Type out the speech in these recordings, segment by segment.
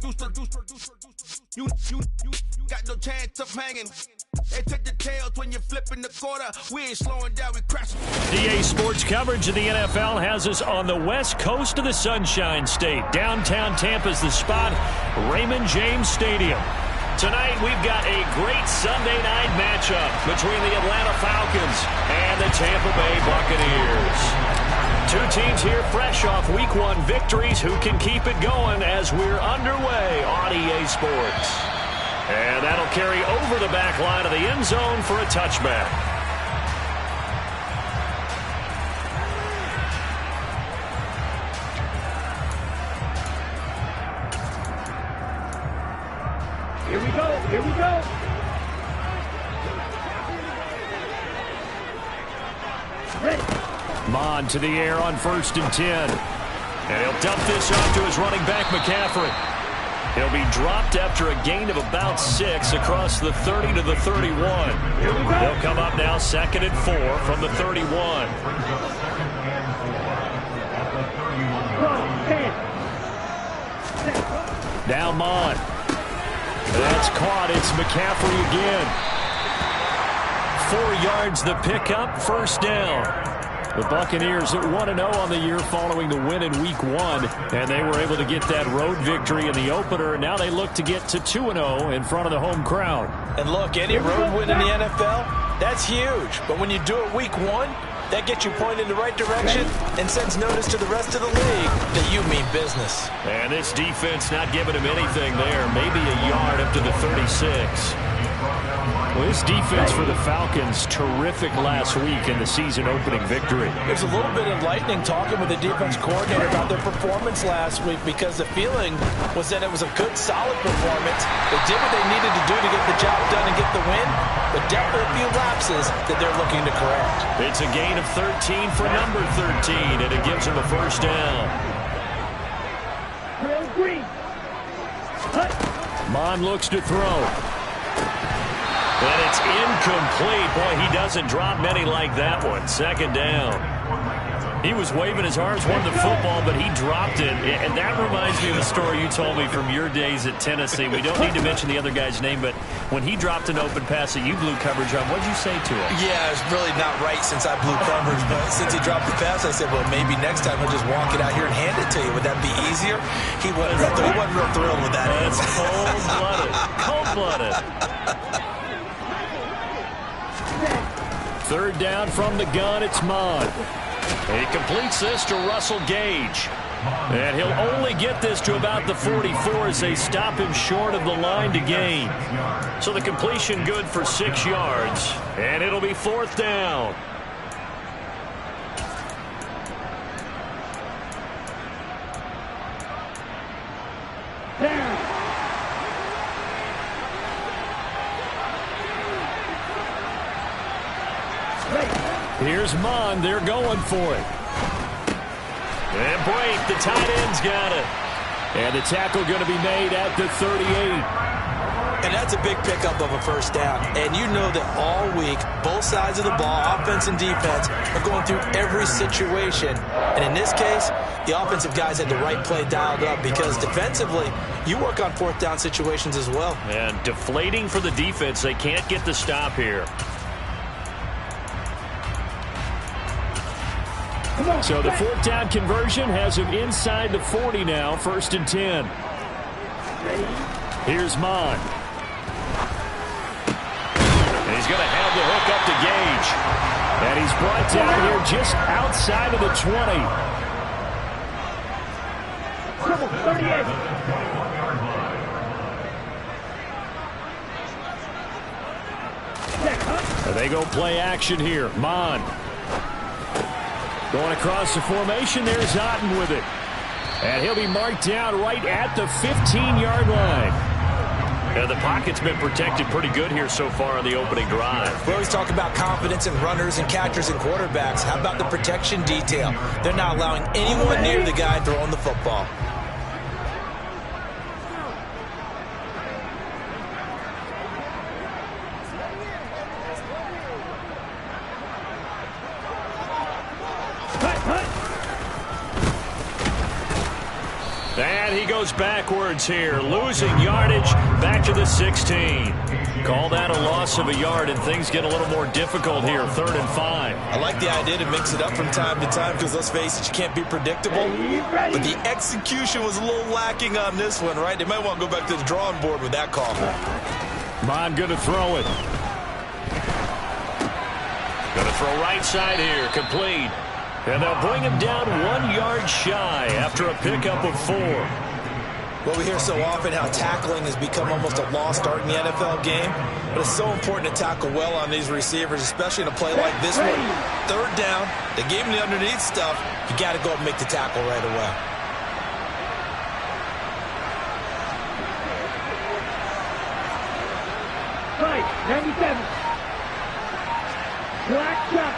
You got no chance of hanging. They take the tails when you're flipping the quarter. We ain't slowing down, we crashing. DA Sports coverage of the NFL has us on the west coast of the Sunshine State. Downtown Tampa's the spot, Raymond James Stadium. Tonight we've got a great Sunday night matchup between the Atlanta Falcons and the Tampa Bay Buccaneers. Two teams here fresh off Week 1 victories who can keep it going as we're underway on EA Sports. And that'll carry over the back line of the end zone for a touchback. Here we go, here we go. Ready. Mon to the air on 1st and 10. And he'll dump this off to his running back, McCaffrey. He'll be dropped after a gain of about 6 across the 30 to the 31. He'll come up now 2nd and 4 from the 31. Now Mon. That's caught. It's McCaffrey again. 4 yards the pickup, 1st down. The Buccaneers at 1-0 on the year following the win in Week 1, and they were able to get that road victory in the opener. Now they look to get to 2-0 in front of the home crowd. And look, any road win in the NFL, that's huge. But when you do it Week 1, that gets you pointed in the right direction and sends notice to the rest of the league that you mean business. And this defense not giving him anything there, maybe a yard up to the 36. Well, this defense for the Falcons, terrific last week in the season-opening victory. It was a little bit enlightening talking with the defense coordinator about their performance last week because the feeling was that it was a good, solid performance. They did what they needed to do to get the job done and get the win, but definitely a few lapses that they're looking to correct. It's a gain of 13 for number 13, and it gives them a 1st down. Mon looks to throw. And it's incomplete. Boy, he doesn't drop many like that one. 2nd down. He was waving his arms, won the football, but he dropped it. And that reminds me of the story you told me from your days at Tennessee. We don't need to mention the other guy's name, but when he dropped an open pass that you blew coverage on, what did you say to him? Yeah, it's really not right since I blew coverage, but since he dropped the pass, I said, well, maybe next time I'll just walk it out here and hand it to you. Would that be easier? He wasn't real thrilled with that. That's cold-blooded. Cold-blooded. 3rd down from the gun, it's Mon. He completes this to Russell Gage. And he'll only get this to about the 44 as they stop him short of the line to gain. So the completion good for 6 yards. And it'll be 4th down. Here's Mon. They're going for it. And Brake, the tight end's got it. And the tackle going to be made at the 38. And that's a big pickup of a 1st down. And you know that all week, both sides of the ball, offense and defense, are going through every situation. And in this case, the offensive guys had the right play dialed up because defensively, you work on 4th down situations as well. And deflating for the defense. They can't get the stop here. So the 4th down conversion has him inside the 40 now, 1st and 10. Here's Mon. And he's going to have the hook up to Gage. And he's brought down here just outside of the 20. 38. They go play action here. Mon. Going across the formation, there's Otten with it. And he'll be marked down right at the 15-yard line. And the pocket's been protected pretty good here so far on the opening drive. We always talk about confidence in runners and catchers and quarterbacks. How about the protection detail? They're not allowing anyone near the guy throwing the football. goes backwards here, losing yardage back to the 16. Call that a loss of a yard, and things get a little more difficult here, 3rd and 5. I like the idea to mix it up from time to time because, let's face it, you can't be predictable. But the execution was a little lacking on this one, right? They might want to go back to the drawing board with that call. Mon going to throw it. Going to throw right side here, complete. And they'll bring him down 1 yard shy after a pickup of 4. Well, we hear so often how tackling has become almost a lost art in the NFL game. But it's so important to tackle well on these receivers, especially in a play like this one. 3rd down, they gave him the underneath stuff. You got to go up and make the tackle right away. Right, 97. Black shot.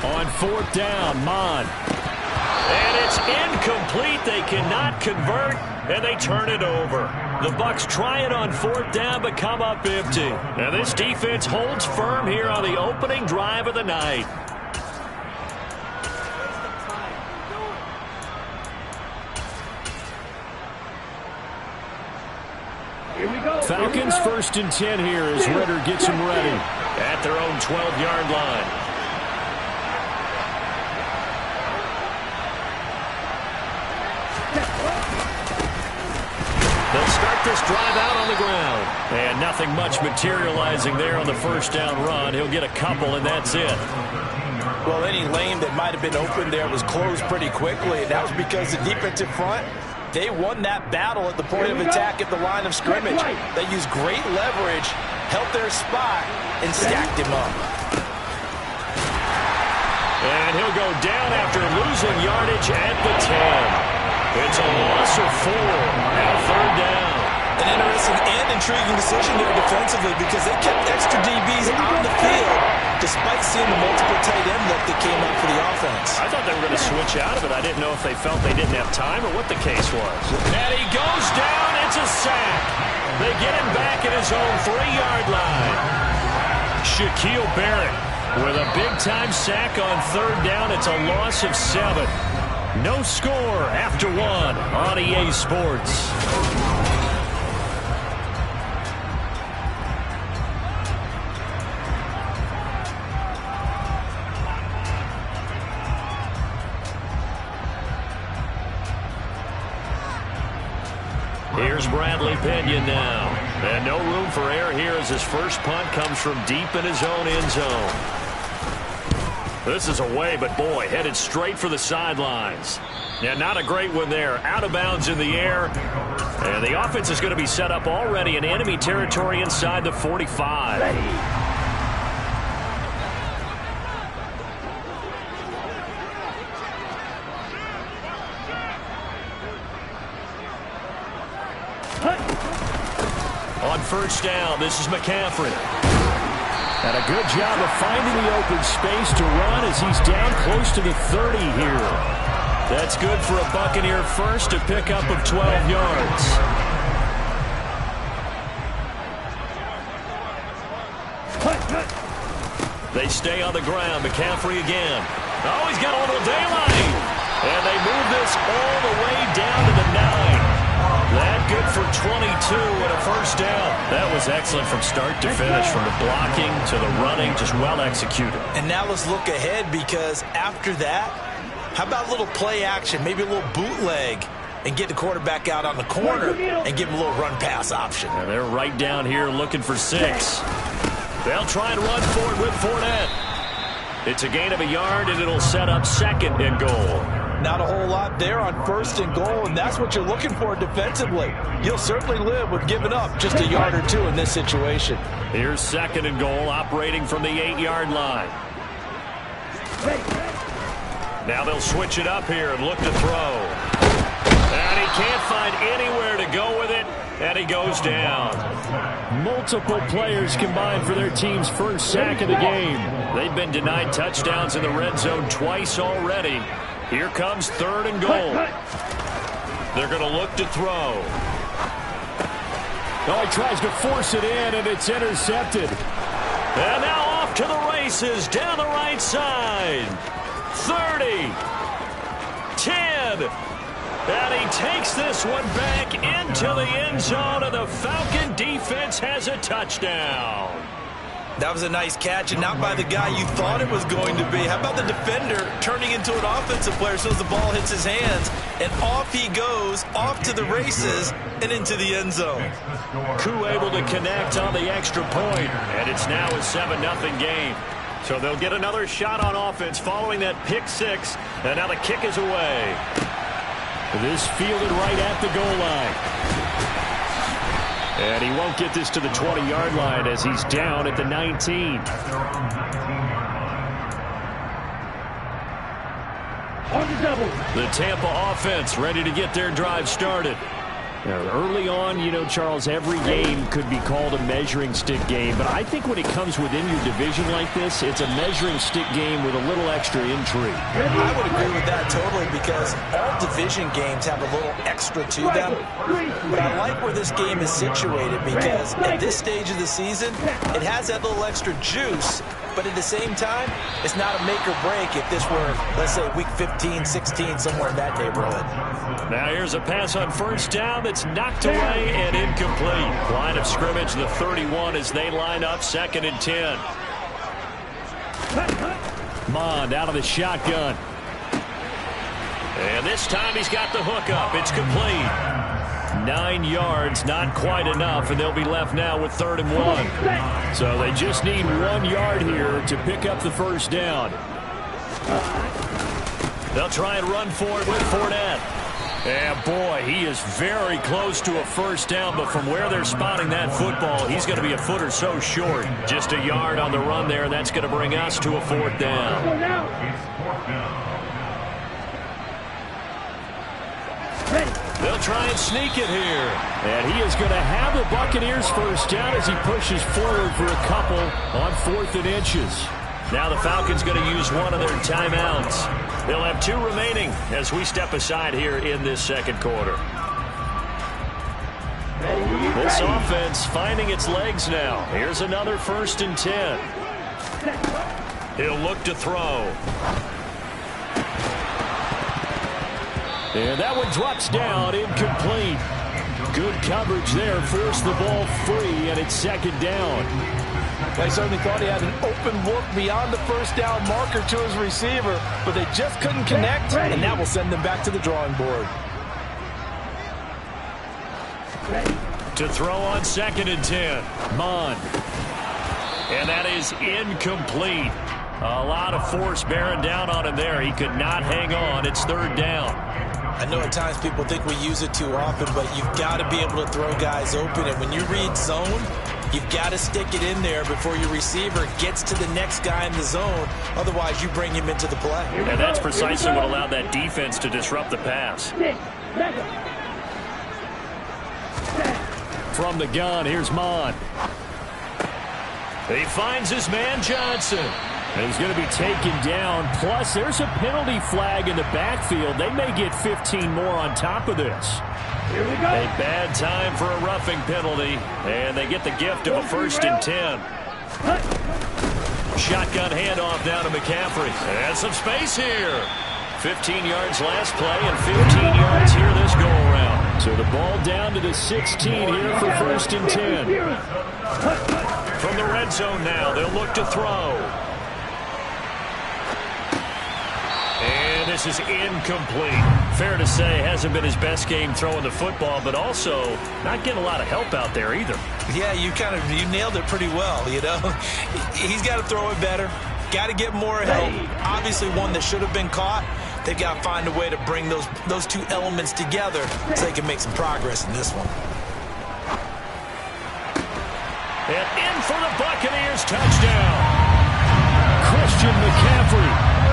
On 4th down, Mon. And it's incomplete. They cannot convert, and they turn it over. The Bucs try it on 4th down, but come up empty. And this defense holds firm here on the opening drive of the night. Here we go. Falcons 1st and 10 here as Ritter gets them ready at their own 12-yard line. They'll start this drive out on the ground. And nothing much materializing there on the 1st down run. He'll get a couple, and that's it. Well, any lane that might have been open there was closed pretty quickly, and that was because the defensive front, they won that battle at the point of attack at the line of scrimmage. They used great leverage, held their spot, and stacked him up. And he'll go down after losing yardage at the 10. It's a loss of 4. Now 3rd down. An interesting and intriguing decision there defensively because they kept extra DBs on the field despite seeing the multiple tight end look that came out for the offense. I thought they were going to switch out of it. I didn't know if they felt they didn't have time or what the case was. And he goes down. It's a sack. They get him back at his own 3-yard line. Shaquille Barrett with a big-time sack on 3rd down. It's a loss of 7. No score after 1 on EA Sports. Here's Bradley Pena now. And no room for error here as his first punt comes from deep in his own end zone. This is away, but boy, headed straight for the sidelines. Yeah, not a great one there. Out of bounds in the air. And the offense is going to be set up already in enemy territory inside the 45. On 1st down, this is McCaffrey. And a good job of finding the open space to run as he's down close to the 30 here. That's good for a Buccaneer first to pick up of 12 yards. They stay on the ground. McCaffrey again. Oh, he's got a little daylight. And they move this all the way down to the 9. That good for 22 and a 1st down. That was excellent from start to finish, from the blocking to the running, just well executed. And now let's look ahead because after that, how about a little play action, maybe a little bootleg, and get the quarterback out on the corner and give him a little run-pass option. And they're right down here looking for 6. They'll try and run for it with Fournette. It's a gain of a yard, and it'll set up 2nd and goal. Not a whole lot there on 1st and goal, and that's what you're looking for defensively. You'll certainly live with giving up just a yard or 2 in this situation. Here's 2nd and goal, operating from the 8-yard line. Now they'll switch it up here and look to throw. And he can't find anywhere to go with it, and he goes down. Multiple players combined for their team's first sack of the game. They've been denied touchdowns in the red zone twice already. Here comes 3rd and goal. They're going to look to throw. Oh, he tries to force it in, and it's intercepted. And now off to the races down the right side. 30, 10, And he takes this one back into the end zone, and the Falcon defense has a touchdown. That was a nice catch, and not by the guy you thought it was going to be. How about the defender turning into an offensive player as soon as the ball hits his hands, and off he goes, off to the races, and into the end zone. Who able to connect on the extra point, and it's now a 7-0 game. So they'll get another shot on offense following that pick six, and now the kick is away. This fielded right at the goal line. And he won't get this to the 20-yard line as he's down at the 19. On the double. The Tampa offense ready to get their drive started. Now, early on, you know, Charles, every game could be called a measuring stick game. But I think when it comes within your division like this, it's a measuring stick game with a little extra intrigue. I would agree with that totally because all division games have a little extra to them. But I like where this game is situated because at this stage of the season, it has that little extra juice. But at the same time, it's not a make or break if this were, let's say, week 15, 16, somewhere in that neighborhood. Now here's a pass on first down that's knocked away and incomplete. Line of scrimmage, the 31 as they line up 2nd and 10. Mond out of the shotgun. And this time he's got the hook up. It's complete. 9 yards, not quite enough, and they'll be left now with 3rd and 1. So they just need 1 yard here to pick up the first down. They'll try and run for it with Fournette. And boy, he is very close to a first down, but from where they're spotting that football, he's going to be a foot or so short. Just a yard on the run there, and that's going to bring us to a 4th down. They'll try and sneak it here. And he is going to have the Buccaneers first down as he pushes forward for a couple on 4th and inches. Now the Falcons going to use one of their timeouts. They'll have 2 remaining as we step aside here in this 2nd quarter. This offense finding its legs now. Here's another 1st and 10. He'll look to throw. And that one drops down, incomplete. Good coverage there, forced the ball free, and it's 2nd down. They certainly thought he had an open look beyond the first down marker to his receiver, but they just couldn't connect, and that will send them back to the drawing board. To throw on 2nd and 10, Mond. And that is incomplete. A lot of force bearing down on him there. He could not hang on. It's 3rd down. I know at times people think we use it too often, but you've got to be able to throw guys open. And when you read zone, you've got to stick it in there before your receiver gets to the next guy in the zone. Otherwise, you bring him into the play. And that's precisely what allowed that defense to disrupt the pass. From the gun, here's Mond. He finds his man Johnson. And he's going to be taken down. Plus, there's a penalty flag in the backfield. They may get 15 more on top of this. Here we go. A bad time for a roughing penalty. And they get the gift of a 1st and 10. Shotgun handoff down to McCaffrey. And some space here. 15 yards last play and 15 yards here this go-around. So the ball down to the 16 here for 1st and 10. From the red zone now, they'll look to throw. And this is incomplete. Fair to say, hasn't been his best game throwing the football, but also not getting a lot of help out there either. Yeah, you nailed it pretty well, you know. He's got to throw it better. Got to get more help. Obviously one that should have been caught. They've got to find a way to bring those 2 elements together so they can make some progress in this one. And in for the Buccaneers touchdown. Christian McCaffrey.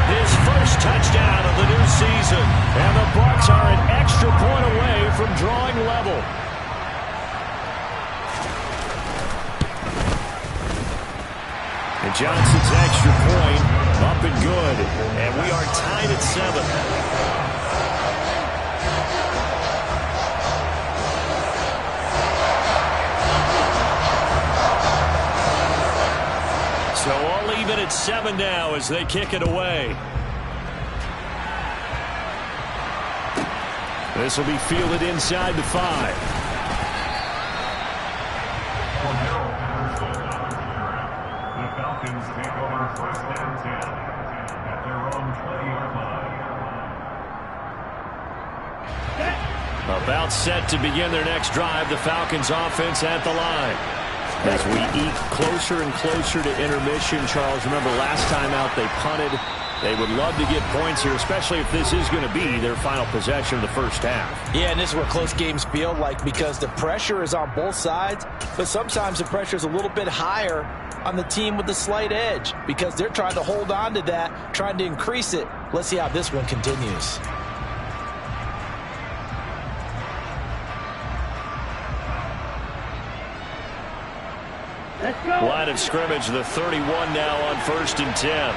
His first touchdown of the new season. And the Bucs are an extra point away from drawing level. And Johnson's extra point up and good. And we are tied at 7. So all even at 7 now as they kick it away. This will be fielded inside the 5. The Falcons take over first and 10 at their own 20-yard line. About set to begin their next drive, the Falcons offense at the line. As we eke closer and closer to intermission, Charles, remember last time out they punted. They would love to get points here, especially if this is going to be their final possession of the first half. Yeah, and this is where close games feel like, because the pressure is on both sides, but sometimes the pressure is a little bit higher on the team with the slight edge because they're trying to hold on to that, trying to increase it. Let's see how this one continues. Let's go. Line of scrimmage, the 31 now on 1st and 10.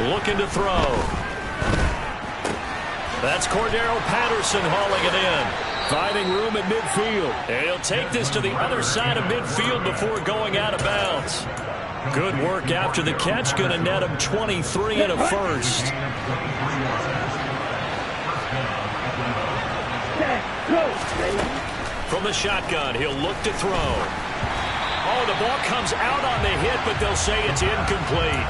Looking to throw. That's Cordero Patterson hauling it in. Finding room at midfield. And he'll take this to the other side of midfield before going out of bounds. Good work after the catch. Going to net him 23 and a first. From the shotgun, he'll look to throw. Oh, the ball comes out on the hit, but they'll say it's incomplete.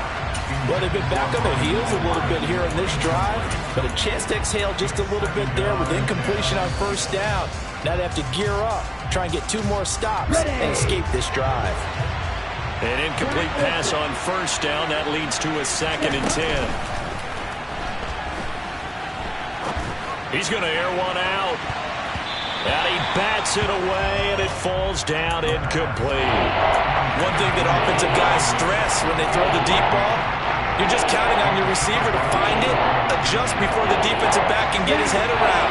Well, they've been back on their heels a little bit here in this drive, but a chance to exhale just a little bit there with incompletion on first down. Now they have to gear up, try and get 2 more stops and escape this drive. An incomplete pass on first down. That leads to a 2nd and 10. He's going to air one out. And he bats it away, and it falls down incomplete. One thing that offensive guys stress when they throw the deep ball, you're just counting on your receiver to find it, adjust before the defensive back can get his head around.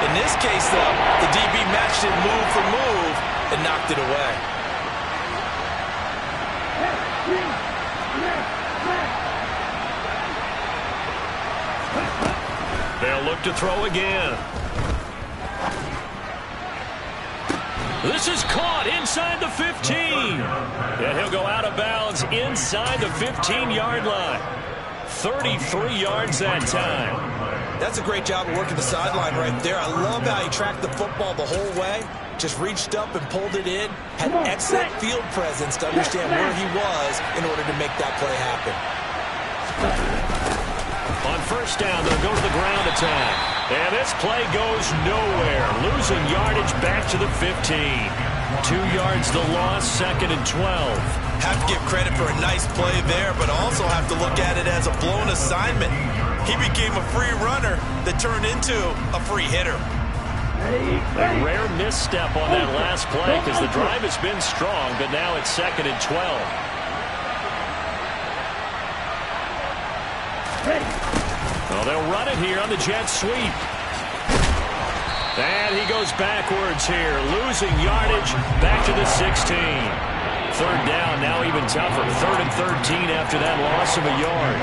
In this case, though, the DB matched it move for move and knocked it away. They'll look to throw again. This is caught inside the 15. And he'll go out of bounds inside the 15-yard line. 33 yards that time. That's a great job of working the sideline right there. I love how he tracked the football the whole way. Just reached up and pulled it in. Had excellent field presence to understand where he was in order to make that play happen. On first down, they'll go to the ground attack. And this play goes nowhere. Losing yardage back to the 15. 2 yards the loss, 2nd and 12. Have to give credit for a nice play there, but also have to look at it as a blown assignment. He became a free runner that turned into a free hitter. A rare misstep on that last play because the drive has been strong, but now it's 2nd and 12. Well, they'll run it here on the jet sweep. And he goes backwards here, losing yardage back to the 16. 3rd down, now even tougher. 3rd and 13 after that loss of a yard.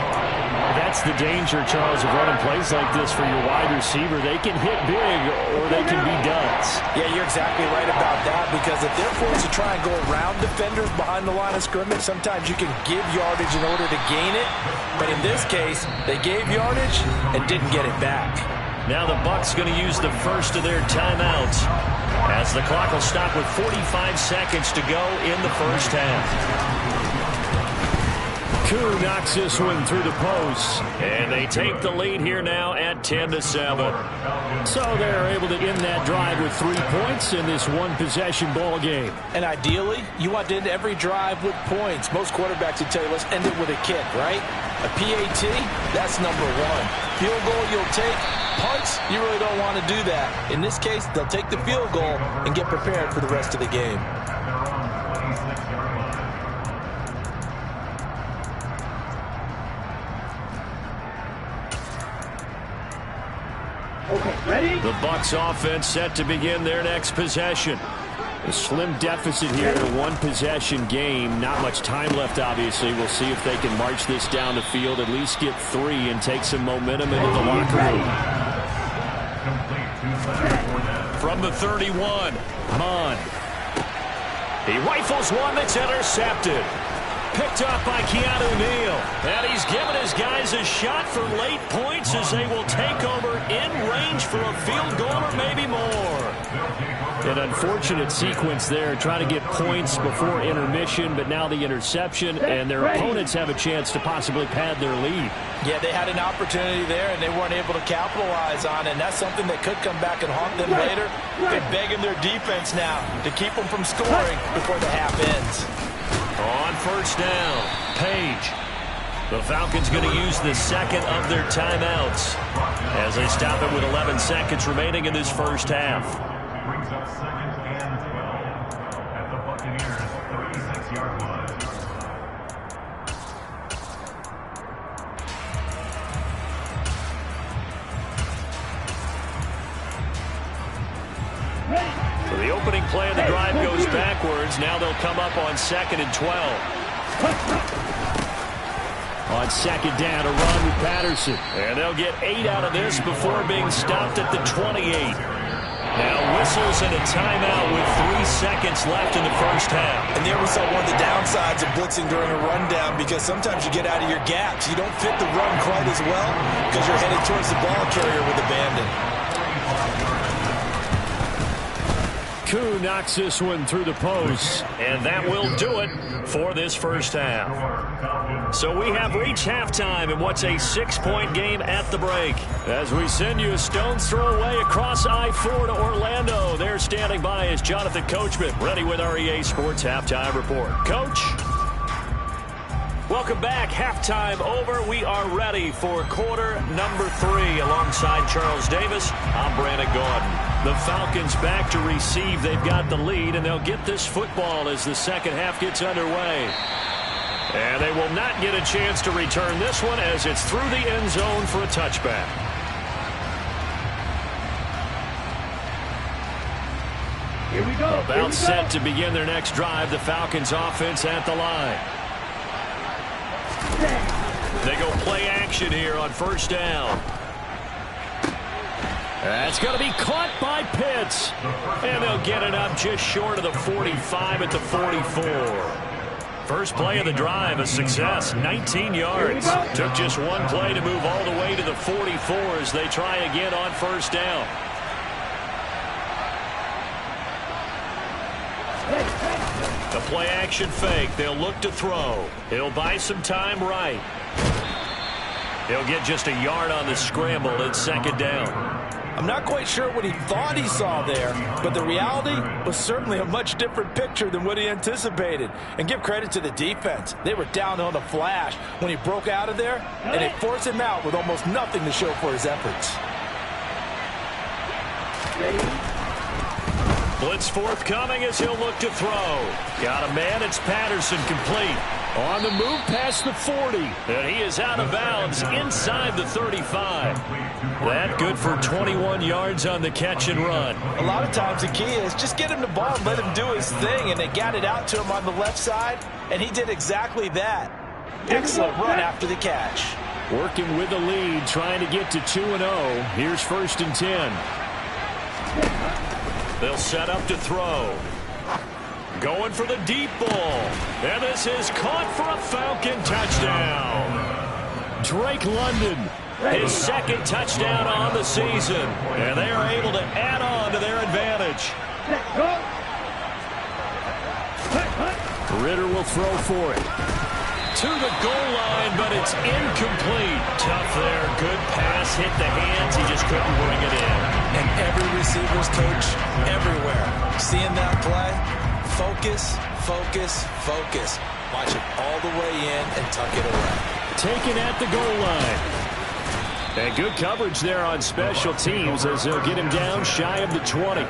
That's the danger, Charles, of running plays like this for your wide receiver. They can hit big or they can be duds. Yeah, you're exactly right about that, because if they're forced to try and go around defenders behind the line of scrimmage, sometimes you can give yardage in order to gain it. But in this case, they gave yardage and didn't get it back. Now the Bucs going to use the first of their timeouts as the clock will stop with 45 seconds to go in the first half. Koo knocks this one through the post, and they take the lead here now at 10-7. So they're able to end that drive with 3 points in this one-possession ball game. And ideally, you want to end every drive with points. Most quarterbacks would tell you, let's end it with a kick, right? A PAT, that's number 1. Field goal you'll take. Punts, you really don't want to do that. In this case, they'll take the field goal and get prepared for the rest of the game. Okay, ready? The Bucs offense set to begin their next possession. A slim deficit here in a one-possession game. Not much time left, obviously. We'll see if they can march this down the field, at least get 3 and take some momentum into the locker room. From the 31, Mon. He rifles one that's intercepted. Picked up by Keanu Neal. And he's given his guys a shot for late points as they will take over in range for a field goal or maybe more. An unfortunate sequence there, trying to get points before intermission, but now the interception, and their opponents have a chance to possibly pad their lead. Yeah, they had an opportunity there, and they weren't able to capitalize on it, and that's something that could come back and haunt them later. They're begging their defense now to keep them from scoring before the half ends. On first down, Page. The Falcons going to use the second of their timeouts as they stop it with 11 seconds remaining in this first half. Brings up 2nd and 12 at the Buccaneers' 36-yard line. So the opening play of the drive goes backwards. Now they'll come up on 2nd and 12. On second down, a run with Patterson. And they'll get 8 out of this before being stopped at the 28. Now whistles and a timeout with 3 seconds left in the first half. And there was one of the downsides of blitzing during a rundown, because sometimes you get out of your gaps. You don't fit the run quite as well because you're headed towards the ball carrier with abandon. Koo knocks this one through the post, and that will do it for this first half. So we have reached halftime in what's a 6-point game at the break. As we send you a stone's throw away across I-4 to Orlando, there standing by is Jonathan Coachman, ready with our EA Sports Halftime Report. Coach? Welcome back. Halftime over. We are ready for quarter number 3 alongside Charles Davis. I'm Brandon Gordon. The Falcons back to receive. They've got the lead, and they'll get this football as the second half gets underway. And they will not get a chance to return this one as it's through the end zone for a touchback. Here we go. About set to begin their next drive. The Falcons offense at the line. They go play action here on first down. That's going to be caught by Pitts. And they'll get it up just short of the 45 at the 44. First play of the drive, a success, 19 yards. Took just one play to move all the way to the 44 as they try again on first down. The play action fake. They'll look to throw. He'll buy some time right. He'll get just a yard on the scramble at second down. I'm not quite sure what he thought he saw there, but the reality was certainly a much different picture than what he anticipated. And give credit to the defense. They were down on the flash when he broke out of there, and they forced him out with almost nothing to show for his efforts. Blitz forthcoming as he'll look to throw. Got a man, it's Patterson, complete. On the move past the 40. And he is out of bounds inside the 35. That good for 21 yards on the catch and run. A lot of times the key is just get him the ball and let him do his thing, and they got it out to him on the left side, and he did exactly that. Excellent run after the catch. Working with the lead, trying to get to 2-0. Here's 1st and 10. They'll set up to throw. Going for the deep ball. And this is caught for a Falcon touchdown. Drake London, his 2nd touchdown on the season. And they are able to add on to their advantage. Ritter will throw for it. To the goal line, but it's incomplete. Tough there. Good pass. Hit the hands. He just couldn't bring it in. And every receiver's coach everywhere. Seeing that play, focus, focus, focus. Watch it all the way in and tuck it away. Taken at the goal line. And good coverage there on special teams as they'll get him down shy of the 20.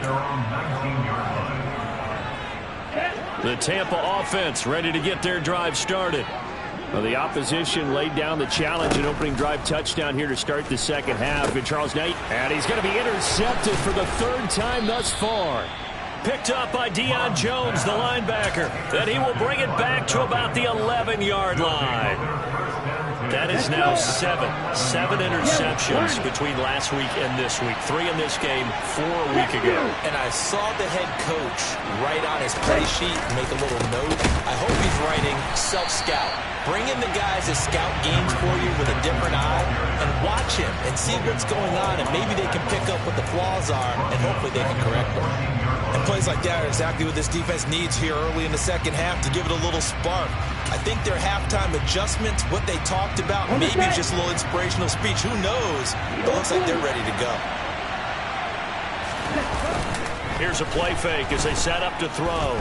The Tampa offense ready to get their drive started. Well, the opposition laid down the challenge, an opening drive touchdown here to start the second half. And Charles Knight, and he's going to be intercepted for the 3rd time thus far. Picked up by Deion Jones, the linebacker. Then he will bring it back to about the 11-yard line. That That is now 7 interceptions between last week and this week. 3 in this game, 4 a week ago. And I saw the head coach write on his play sheet, make a little note. I hope he's writing self-scout. Bring in the guys that scout games for you with a different eye and watch him and see what's going on, and maybe they can pick up what the flaws are, and hopefully they can correct them. And plays like that are exactly what this defense needs here early in the second half to give it a little spark. I think their halftime adjustments, what they talked about, maybe just a little inspirational speech. Who knows? But it looks like they're ready to go. Here's a play fake as they set up to throw.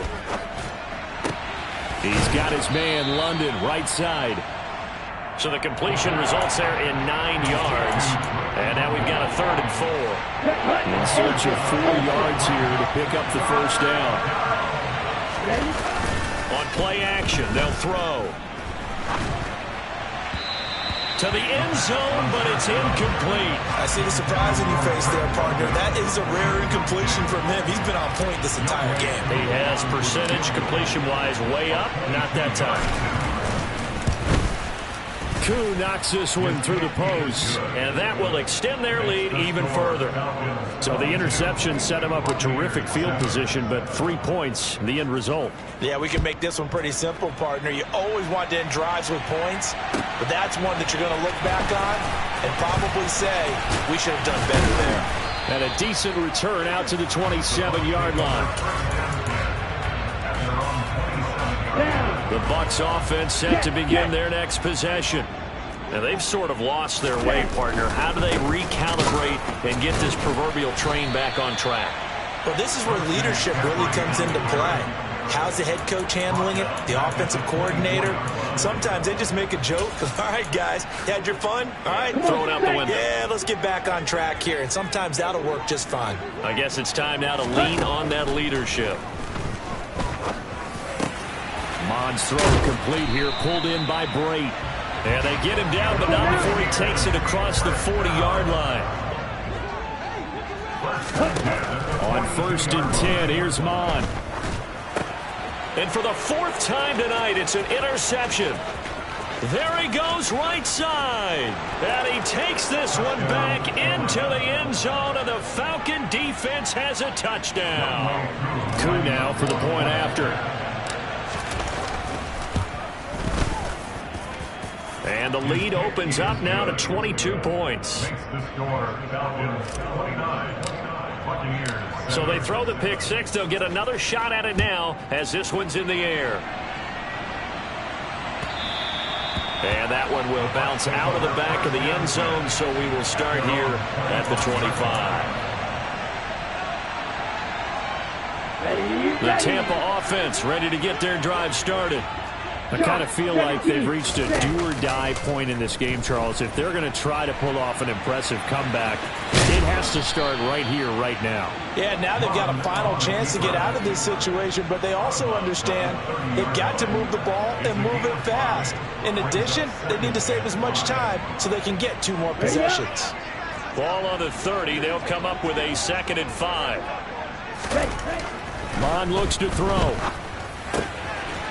He's got his man, London, right side. So the completion results there in 9 yards. And now we've got a 3rd and 4. In search of 4 yards here to pick up the first down. On play action, they'll throw. To the end zone, but it's incomplete. I see the surprise in your face there, partner. That is a rare incompletion from him. He's been on point this entire game. He has percentage completion-wise way up. Not that time. Koo knocks this one through the post. And that will extend their lead even further. So the interception set him up with terrific field position, but 3 points, the end result. Yeah, we can make this one pretty simple, partner. You always want to end drives with points, but that's one that you're going to look back on and probably say, we should have done better there. And a decent return out to the 27-yard line. The Bucs offense set to begin their next possession. Now they've sort of lost their way, partner. How do they recalibrate and get this proverbial train back on track? Well, this is where leadership really comes into play. How's the head coach handling it? The offensive coordinator? Sometimes they just make a joke. All right, guys, you had your fun? All right. Throw it out the window. Yeah, let's get back on track here. And sometimes that'll work just fine. I guess it's time now to lean on that leadership. Mond's throw complete here, pulled in by Brate. And they get him down, but not before he takes it across the 40-yard line. On 1st and 10, here's Mond. And for the 4th time tonight, it's an interception. There he goes right side. And he takes this one back into the end zone, and the Falcon defense has a touchdown. Koo now for the point after. And the lead opens up now to 22 points. Makes the score Falcons 29, Buccaneers. So they throw the pick six. They'll get another shot at it now as this one's in the air. And that one will bounce out of the back of the end zone, so we will start here at the 25. The Tampa offense ready to get their drive started. I kind of feel like they've reached a do-or-die point in this game, Charles. If they're going to try to pull off an impressive comeback, it has to start right here, right now. Yeah, now they've got a final chance to get out of this situation, but they also understand they've got to move the ball and move it fast. In addition, they need to save as much time so they can get 2 more possessions. Ball on the 30. They'll come up with a 2nd and 5. Mond looks to throw.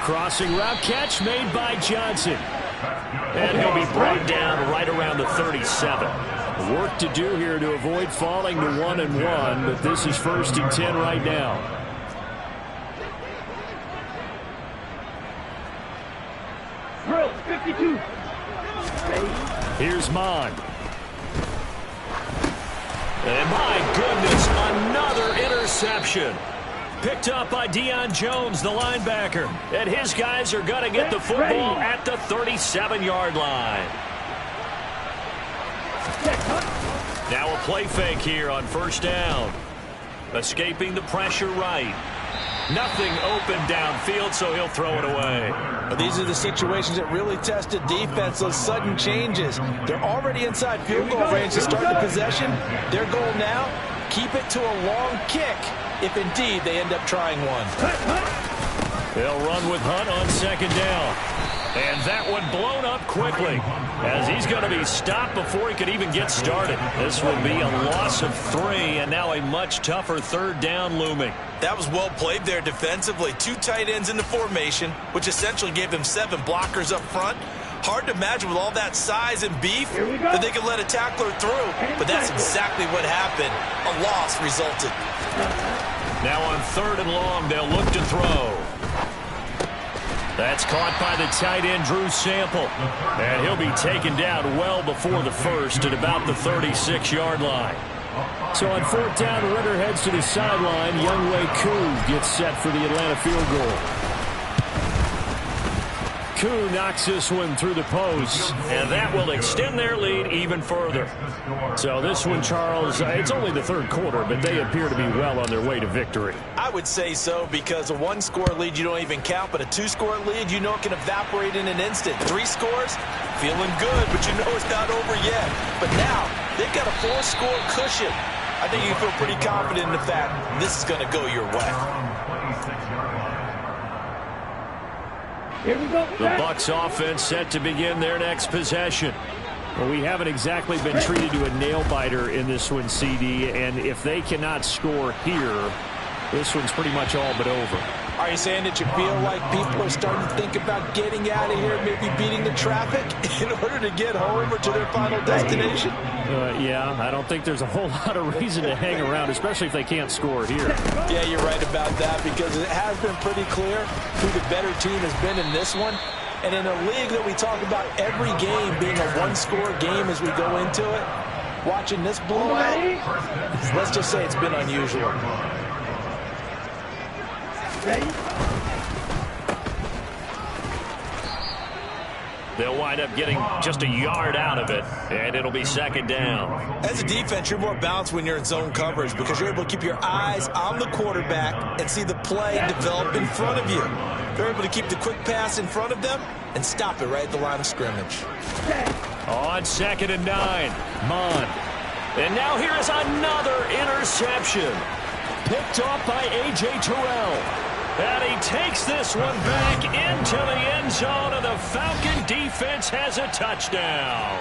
Crossing route catch made by Johnson. And he'll be brought down right around the 37. Work to do here to avoid falling to 1-1, but this is 1st and 10 right now. Drill 52. Here's Mond. And my goodness, another interception. Picked up by Deion Jones, the linebacker. And his guys are going to get the football at the 37-yard line. Now a play fake here on 1st down. Escaping the pressure right. Nothing open downfield, so he'll throw it away. But these are the situations that really test a defense, those sudden changes. They're already inside field goal range to start the possession. Their goal now, keep it to a long kick, if indeed they end up trying one. They'll run with Hunt on 2nd down. And that one blown up quickly as he's going to be stopped before he could even get started. This will be a loss of 3, and now a much tougher 3rd down looming. That was well played there defensively. 2 tight ends in the formation, which essentially gave them 7 blockers up front. Hard to imagine with all that size and beef that they could let a tackler through, but that's exactly what happened. A loss resulted. Now on 3rd and long, they'll look to throw. That's caught by the tight end, Drew Sample. And he'll be taken down well before the first at about the 36-yard line. So on 4th down, Ritter heads to the sideline. wk2 gets set for the Atlanta field goal. Koo knocks this one through the post, and that will extend their lead even further. So this one, Charles, it's only the 3rd quarter, but they appear to be well on their way to victory. I would say so, because a 1-score lead you don't even count, but a 2-score lead you know it can evaporate in an instant. 3 scores, feeling good, but you know it's not over yet. But now they've got a 4-score cushion. I think you can feel pretty confident in the fact this is going to go your way. Here we go. The Bucs offense set to begin their next possession. Well, we haven't exactly been treated to a nail-biter in this one, CD, and if they cannot score here, this one's pretty much all but over. Are you saying that you feel like people are starting to think about getting out of here, maybe beating the traffic in order to get home or to their final destination? Yeah, I don't think there's a whole lot of reason to hang around, especially if they can't score here. Yeah, you're right about that, because it has been pretty clear who the better team has been in this one. And in a league that we talk about every game being a 1-score game as we go into it, watching this blowout, let's just say it's been unusual. Ready? They'll wind up getting just a yard out of it, and it'll be 2nd down. As a defense, you're more balanced when you're in zone coverage because you're able to keep your eyes on the quarterback and see the play develop in front of you. They're able to keep the quick pass in front of them and stop it right at the line of scrimmage. On 2nd and 9, Mond. And now here is another interception. Picked off by A.J. Terrell. And he takes this one back into the end zone, and the Falcon defense has a touchdown.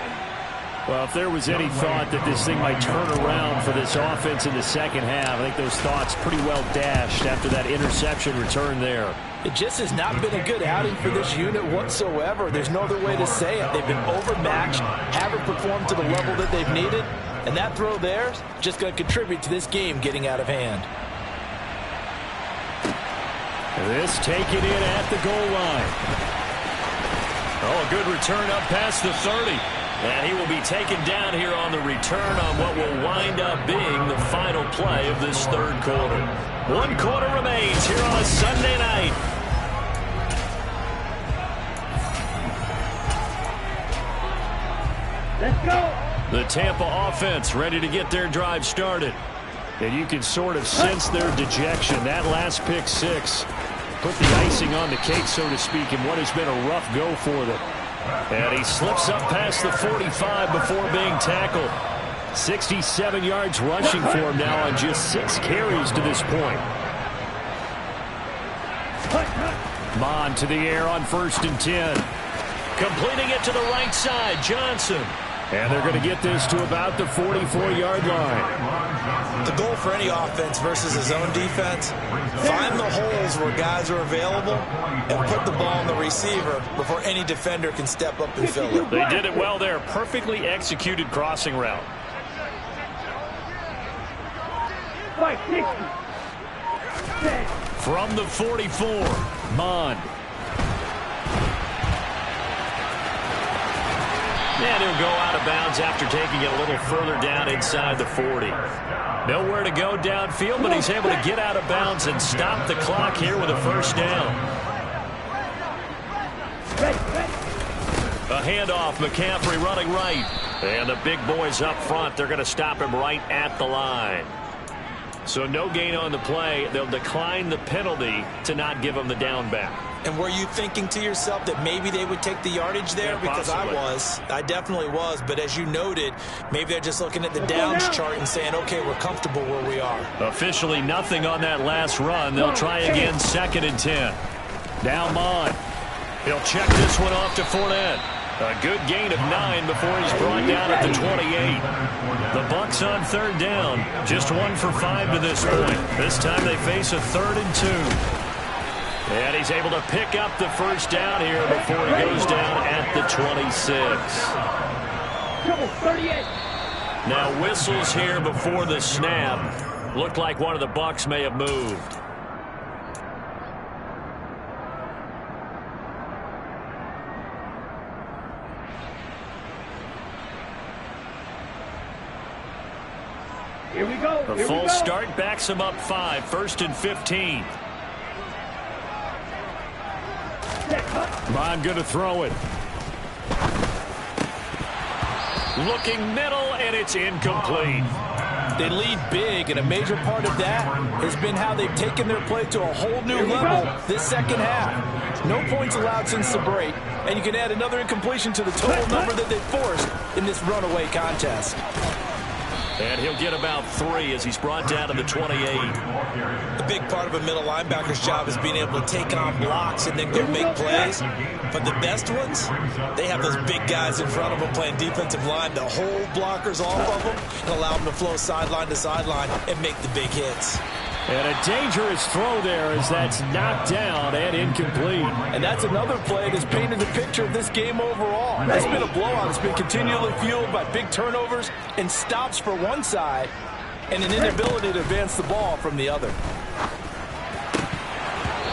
Well, if there was any thought that this thing might turn around for this offense in the 2nd half, I think those thoughts pretty well dashed after that interception return there. It just has not been a good outing for this unit whatsoever. There's no other way to say it. They've been overmatched, haven't performed to the level that they've needed, and that throw there is just going to contribute to this game getting out of hand. This taken in at the goal line. Oh, a good return up past the 30. And he will be taken down here on the return on what will wind up being the final play of this 3rd quarter. 1 quarter remains here on a Sunday night. Let's go. The Tampa offense ready to get their drive started. And you can sort of sense their dejection. That last pick 6 put the icing on the cake, so to speak, in what has been a rough go for them. And he slips up past the 45 before being tackled. 67 yards rushing for him now on just 6 carries to this point. Mond to the air on 1st and 10. Completing it to the right side, Johnson. And they're going to get this to about the 44-yard line. The goal for any offense versus a zone defense, find the holes where guys are available and put the ball on the receiver before any defender can step up and fill it. They did it well there. Perfectly executed crossing route. 560. From the 44, Mond. And he'll go out of bounds after taking it a little further down inside the 40. Nowhere to go downfield, but he's able to get out of bounds and stop the clock here with a 1st down. A handoff, McCaffrey running right. And the big boys up front, they're going to stop him right at the line. So no gain on the play. They'll decline the penalty to not give him the down back. And were you thinking to yourself that maybe they would take the yardage there? Yeah, because possibly. I definitely was. But as you noted, maybe they're just looking at the downs chart and saying, okay, we're comfortable where we are. Officially nothing on that last run. They'll try again 2nd and 10. Now Mond. He'll check this one off to Fournette. A good gain of 9 before he's brought down at the 28. The Bucs on 3rd down. Just 1 for 5 to this point. This time they face a 3rd and 2. And he's able to pick up the first down here before he goes down at the 26. Trouble, 38. Now whistles here before the snap. Looked like one of the Bucs may have moved. Here we go. The full start backs him up 5. 1st and 15. Bond going to throw it. Looking middle, and it's incomplete. They lead big, and a major part of that has been how they've taken their play to a whole new level this second half. No points allowed since the break, and you can add another incompletion to the total number that they forced in this runaway contest. And he'll get about 3 as he's brought down to the 28. A big part of a middle linebacker's job is being able to take on blocks and then go make plays. But the best ones, they have those big guys in front of them playing defensive line to hold blockers off of them and allow them to flow sideline to sideline and make the big hits. And a dangerous throw there as that's knocked down and incomplete. And that's another play that's painted the picture of this game overall. That's been a blowout. It's been continually fueled by big turnovers and stops for one side and an inability to advance the ball from the other.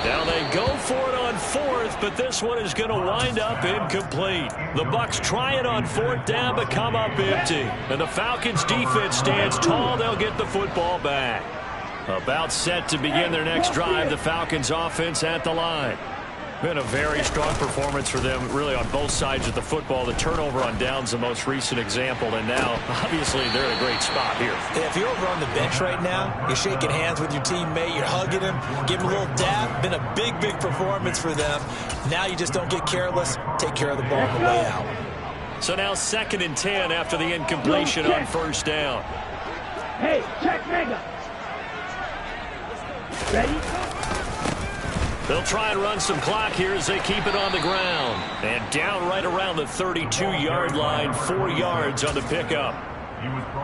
Now they go for it on 4th, but this one is going to wind up incomplete. The Bucs try it on 4th down, but come up empty. And the Falcons defense stands tall. They'll get the football back. About set to begin their next drive, the Falcons offense at the line. Been a very strong performance for them, really, on both sides of the football. The turnover on downs, the most recent example, and now, obviously, they're in a great spot here. Yeah, if you're over on the bench right now, you're shaking hands with your teammate, you're hugging him, giving him a little dab. Been a big, big performance for them. Now you just don't get careless. Take care of the ball on the way out. So now 2nd and 10 after the incompletion on 1st down. Hey, check mega. Ready? They'll try and run some clock here as they keep it on the ground. And down right around the 32-yard line, 4 yards on the pickup.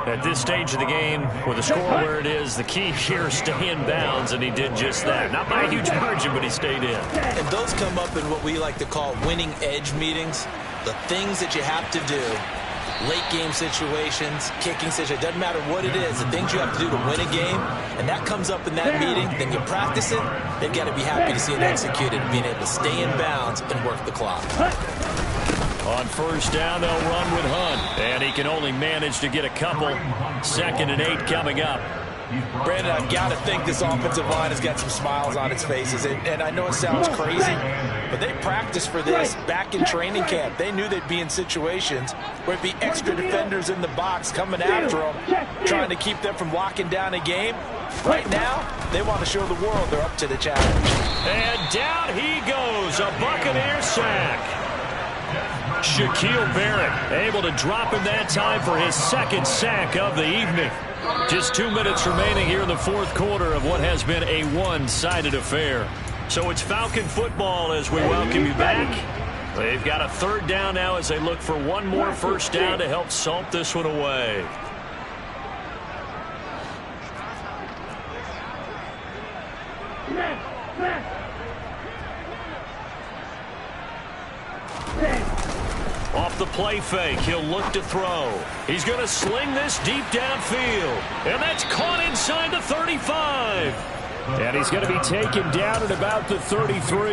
At this stage of the game, with the score where it is, the key here is stay in bounds, and he did just that. Not by a huge margin, but he stayed in. And those come up in what we like to call winning edge meetings. The things that you have to do. Late game situations, kicking situations, doesn't matter what it is, the things you have to do to win a game, and that comes up in that meeting, then you practice it, they've got to be happy to see it executed, being able to stay in bounds and work the clock. On 1st down, they'll run with Hunt, and he can only manage to get a couple. 2nd and 8 coming up. Brandon, I've got to think this offensive line has got some smiles on its faces. And I know it sounds crazy, but they practiced for this back in training camp. They knew they'd be in situations where it'd be extra defenders in the box coming after them, trying to keep them from locking down a game. Right now, they want to show the world they're up to the challenge. And down he goes, a Buccaneer sack. Shaquille Barrett able to drop him that time for his 2nd sack of the evening. Just 2 minutes remaining here in the 4th quarter of what has been a one-sided affair. So it's Falcon football as we welcome you back. They've got a 3rd down now as they look for one more 1st down to help salt this one away. Off the play fake, he'll look to throw. He's going to sling this deep downfield. And that's caught inside the 35. And he's going to be taken down at about the 33.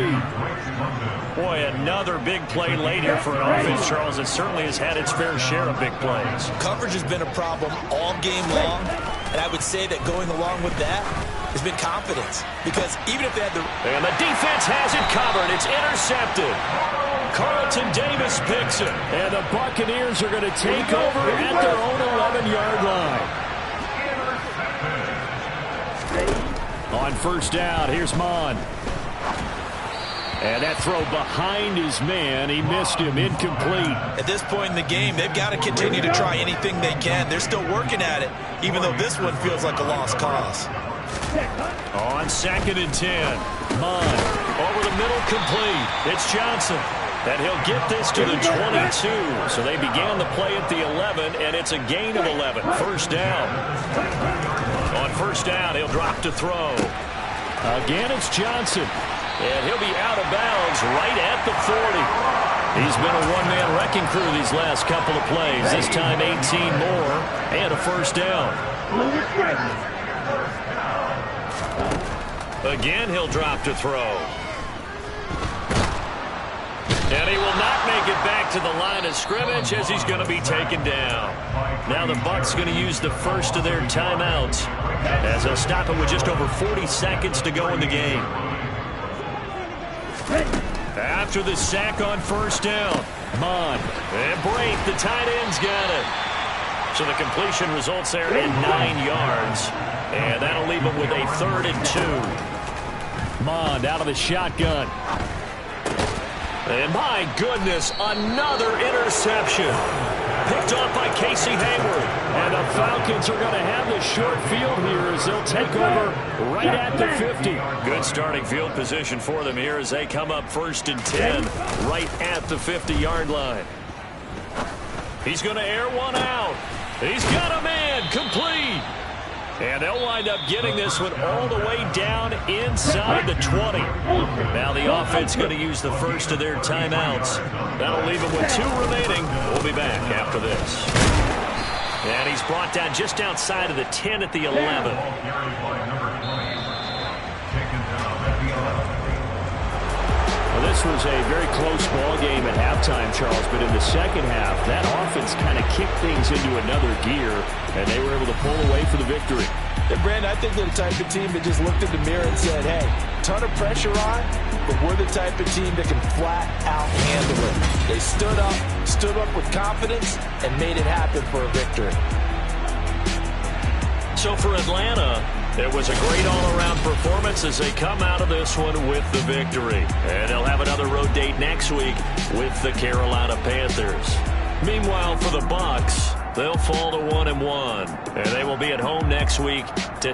Boy, another big play late here for an offense, Charles. It certainly has had its fair share of big plays. Coverage has been a problem all game long, and I would say that going along with that has been confidence. Because even if they had the... And the defense has it covered. It's intercepted. Carlton Davis picks it. And the Buccaneers are going to take over at their own 11-yard line. On 1st down, here's Mon. And that throw behind his man. He missed him. Incomplete. At this point in the game, they've got to continue to try anything they can. They're still working at it, even though this one feels like a lost cause. On 2nd and 10. Mon over the middle, complete. It's Johnson. And he'll get this to the 22. So they began the play at the 11, and it's a gain of 11. 1st down. On 1st down, he'll drop to throw. Again, it's Johnson. And he'll be out of bounds right at the 40. He's been a one-man wrecking crew these last couple of plays. This time 18 more and a first down. Again, he'll drop to throw. And he will not make it back to the line of scrimmage as he's going to be taken down. Now the Bucs going to use the first of their timeouts as they'll stop it with just over 40 seconds to go in the game. After the sack on first down, Mond and Brate, the tight end's got it. So the completion results there in 9 yards. And that'll leave him with a 3rd and 2. Mond out of the shotgun. And my goodness, another interception. Picked off by Casey Hayward. And the Falcons are going to have the short field here as they'll take over right at the 50. Good starting field position for them here as they come up 1st and 10 right at the 50-yard line. He's going to air one out. He's got a man complete. And they'll wind up getting this one all the way down inside the 20. Now the offense going to use the first of their timeouts. That'll leave them with 2 remaining. We'll be back after this. And he's brought down just outside of the 10 at the 11. Well, this was a very close ball game at halftime, Charles, but in the second half, that offense kind of kicked things into another gear, and they were able to pull away for the victory. And Brandon, I think they're the type of team that just looked in the mirror and said, hey, ton of pressure on, but we're the type of team that can flat out handle it. They stood up with confidence, and made it happen for a victory. So for Atlanta, it was a great all-around performance as they come out of this one with the victory. And they'll have another road date next week with the Carolina Panthers. Meanwhile, for the Bucs, they'll fall to 1-1, and they will be at home next week to